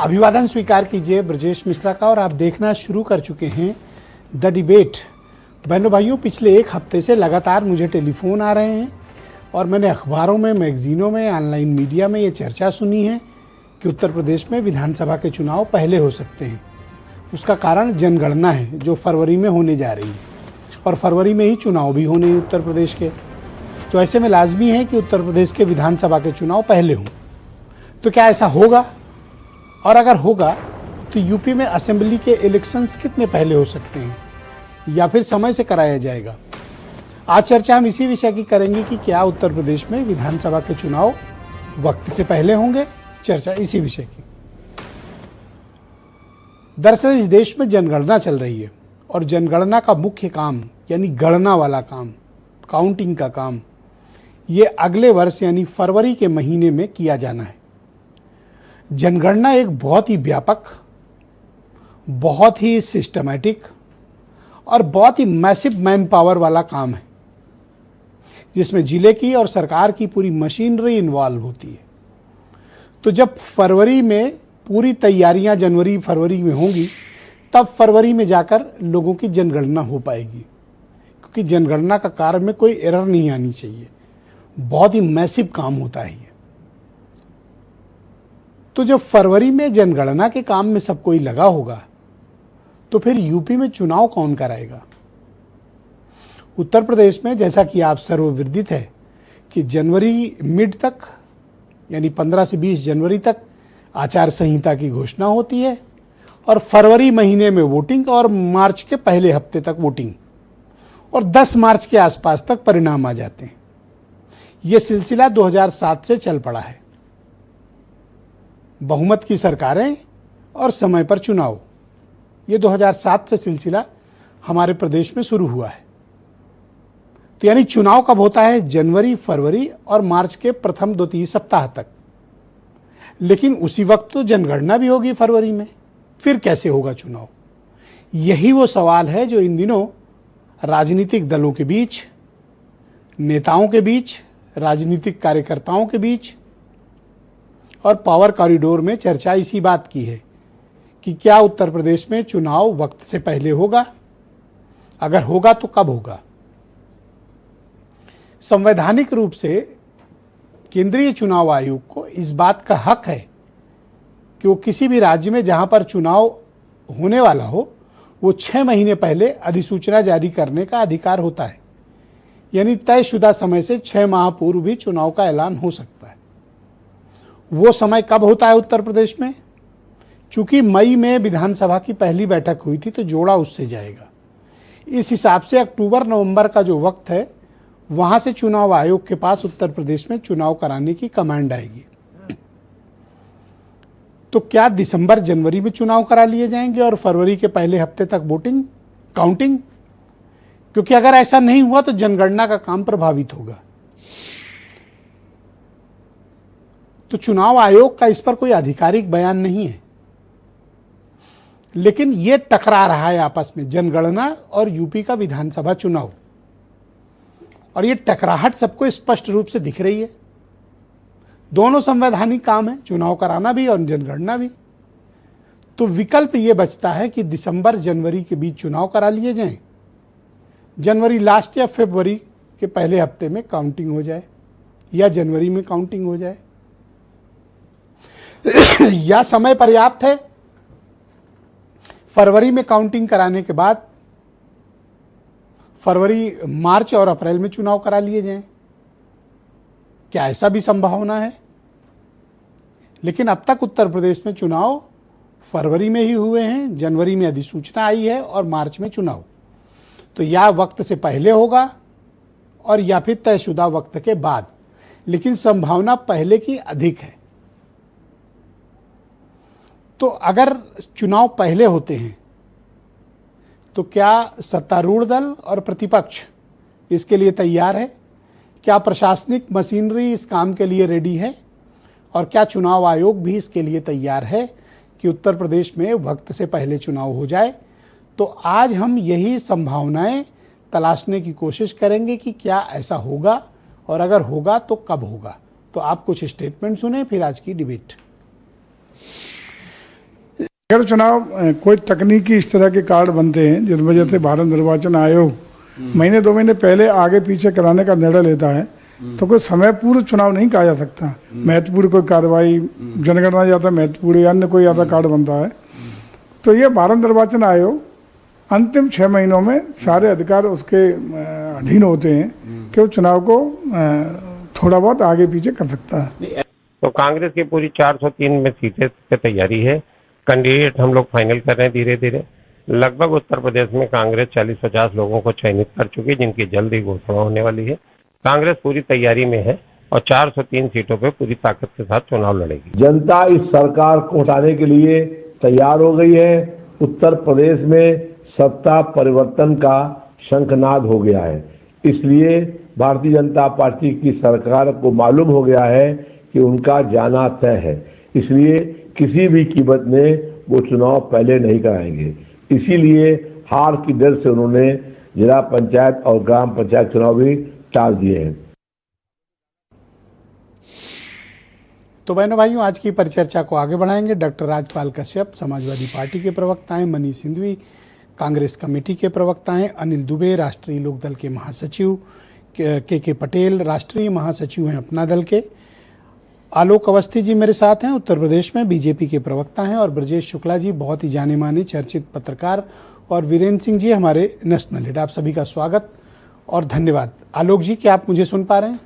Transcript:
अभिवादन स्वीकार कीजिए ब्रजेश मिश्रा का। और आप देखना शुरू कर चुके हैं द डिबेट। बहनों भाइयों, पिछले एक हफ्ते से लगातार मुझे टेलीफोन आ रहे हैं और मैंने अखबारों में, मैगजीनों में, ऑनलाइन मीडिया में ये चर्चा सुनी है कि उत्तर प्रदेश में विधानसभा के चुनाव पहले हो सकते हैं। उसका कारण जनगणना है जो फरवरी में होने जा रही है और फरवरी में ही चुनाव भी होने हैं उत्तर प्रदेश के। तो ऐसे में लाजमी है कि उत्तर प्रदेश के विधानसभा के चुनाव पहले हों। तो क्या ऐसा होगा? और अगर होगा तो यूपी में असेंबली के इलेक्शंस कितने पहले हो सकते हैं या फिर समय से कराया जाएगा? आज चर्चा हम इसी विषय की करेंगे कि क्या उत्तर प्रदेश में विधानसभा के चुनाव वक्त से पहले होंगे। चर्चा इसी विषय की। दरअसल इस देश में जनगणना चल रही है और जनगणना का मुख्य काम यानी गणना वाला काम, काउंटिंग का काम, ये अगले वर्ष यानी फरवरी के महीने में किया जाना है। जनगणना एक बहुत ही व्यापक, बहुत ही सिस्टमैटिक और बहुत ही मैसिव मैन पावर वाला काम है जिसमें जिले की और सरकार की पूरी मशीनरी इन्वॉल्व होती है। तो जब फरवरी में पूरी तैयारियां जनवरी फरवरी में होंगी तब फरवरी में जाकर लोगों की जनगणना हो पाएगी, क्योंकि जनगणना का कार्य में कोई एरर नहीं आनी चाहिए। बहुत ही मैसिव काम होता है ये। तो जब फरवरी में जनगणना के काम में सब कोई लगा होगा तो फिर यूपी में चुनाव कौन कराएगा? उत्तर प्रदेश में जैसा कि आप सर्वविदित है कि जनवरी मिड तक यानी 15 से 20 जनवरी तक आचार संहिता की घोषणा होती है और फरवरी महीने में वोटिंग और मार्च के पहले हफ्ते तक वोटिंग और 10 मार्च के आसपास तक परिणाम आ जाते हैं। यह सिलसिला 2007 से चल पड़ा है। बहुमत की सरकारें और समय पर चुनाव, ये 2007 से सिलसिला हमारे प्रदेश में शुरू हुआ है। तो यानी चुनाव कब होता है? जनवरी, फरवरी और मार्च के प्रथम 2-3 सप्ताह तक। लेकिन उसी वक्त तो जनगणना भी होगी फरवरी में। फिर कैसे होगा चुनाव? यही वो सवाल है जो इन दिनों राजनीतिक दलों के बीच, नेताओं के बीच, राजनीतिक कार्यकर्ताओं के बीच और पावर कॉरिडोर में चर्चा इसी बात की है कि क्या उत्तर प्रदेश में चुनाव वक्त से पहले होगा? अगर होगा तो कब होगा? संवैधानिक रूप से केंद्रीय चुनाव आयोग को इस बात का हक है कि वो किसी भी राज्य में जहां पर चुनाव होने वाला हो वो 6 महीने पहले अधिसूचना जारी करने का अधिकार होता है। यानी तयशुदा समय से 6 माह पूर्व भी चुनाव का ऐलान हो सकता है। वो समय कब होता है उत्तर प्रदेश में? चूंकि मई में विधानसभा की पहली बैठक हुई थी तो जोड़ा उससे जाएगा। इस हिसाब से अक्टूबर नवंबर का जो वक्त है वहां से चुनाव आयोग के पास उत्तर प्रदेश में चुनाव कराने की कमांड आएगी। तो क्या दिसंबर जनवरी में चुनाव करा लिए जाएंगे और फरवरी के पहले हफ्ते तक वोटिंग, काउंटिंग? क्योंकि अगर ऐसा नहीं हुआ तो जनगणना का काम प्रभावित होगा। तो चुनाव आयोग का इस पर कोई आधिकारिक बयान नहीं है, लेकिन यह टकरा रहा है आपस में, जनगणना और यूपी का विधानसभा चुनाव। और ये टकराहट सबको स्पष्ट रूप से दिख रही है। दोनों संवैधानिक काम है, चुनाव कराना भी और जनगणना भी। तो विकल्प ये बचता है कि दिसंबर जनवरी के बीच चुनाव करा लिए जाएं, जनवरी लास्ट या फरवरी के पहले हफ्ते में काउंटिंग हो जाए या जनवरी में काउंटिंग हो जाए। या समय पर्याप्त है, फरवरी में काउंटिंग कराने के बाद फरवरी, मार्च और अप्रैल में चुनाव करा लिए जाएं। क्या ऐसा भी संभावना है? लेकिन अब तक उत्तर प्रदेश में चुनाव फरवरी में ही हुए हैं, जनवरी में अधिसूचना आई है और मार्च में चुनाव। तो या वक्त से पहले होगा और या फिर तयशुदा वक्त के बाद, लेकिन संभावना पहले की अधिक है। तो अगर चुनाव पहले होते हैं तो क्या सत्तारूढ़ दल और प्रतिपक्ष इसके लिए तैयार है? क्या प्रशासनिक मशीनरी इस काम के लिए रेडी है? और क्या चुनाव आयोग भी इसके लिए तैयार है कि उत्तर प्रदेश में वक्त से पहले चुनाव हो जाए? तो आज हम यही संभावनाएं तलाशने की कोशिश करेंगे कि क्या ऐसा होगा और अगर होगा तो कब होगा। तो आप कुछ स्टेटमेंट सुने, फिर आज की डिबेट। अगर चुनाव कोई तकनीकी इस तरह के कार्ड बनते हैं जिस वजह से भारत निर्वाचन आयोग महीने 2 महीने पहले आगे पीछे कराने का निर्णय लेता है तो कोई समय पूर्व चुनाव नहीं कहा जा सकता। महत्वपूर्ण कोई कार्रवाई, जनगणना जाता महत्वपूर्ण या अन्य कोई ऐसा कार्ड बनता है तो ये भारत निर्वाचन आयोग अंतिम 6 महीनों में सारे अधिकार उसके अधीन होते हैं कि वो चुनाव को थोड़ा बहुत आगे पीछे कर सकता है। तो कांग्रेस की पूरी 403 में सीटें की तैयारी है। कैंडिडेट हम लोग फाइनल कर रहे हैं धीरे धीरे। लगभग उत्तर प्रदेश में कांग्रेस 40-50 लोगों को चयनित कर चुकी है जिनकी जल्द ही घोषणा होने वाली है। कांग्रेस पूरी तैयारी में है और 403 सीटों पे पूरी ताकत के साथ चुनाव लड़ेगी। जनता इस सरकार को हटाने के लिए तैयार हो गई है। उत्तर प्रदेश में सत्ता परिवर्तन का शंखनाद हो गया है। इसलिए भारतीय जनता पार्टी की सरकार को मालूम हो गया है कि उनका जाना तय है। इसलिए किसी भी कीमत में वो चुनाव पहले नहीं कराएंगे। इसीलिए हार की डर से उन्होंने जिला पंचायत और ग्राम पंचायत चुनाव भी टाल दिए हैं। तो बहनों भाइयों, आज की परिचर्चा को आगे बढ़ाएंगे डॉक्टर राजपाल कश्यप, समाजवादी पार्टी के प्रवक्ता हैं, मनीष सिंघवी कांग्रेस कमेटी के प्रवक्ता हैं, अनिल दुबे राष्ट्रीय लोकदल के महासचिव, के पटेल राष्ट्रीय महासचिव हैं अपना दल के, आलोक अवस्थी जी मेरे साथ हैं, उत्तर प्रदेश में बीजेपी के प्रवक्ता हैं, और ब्रजेश शुक्ला जी बहुत ही जाने माने चर्चित पत्रकार, और वीरेंद्र सिंह जी हमारे नेशनल हेड। आप सभी का स्वागत और धन्यवाद। आलोक जी, क्या आप मुझे सुन पा रहे हैं?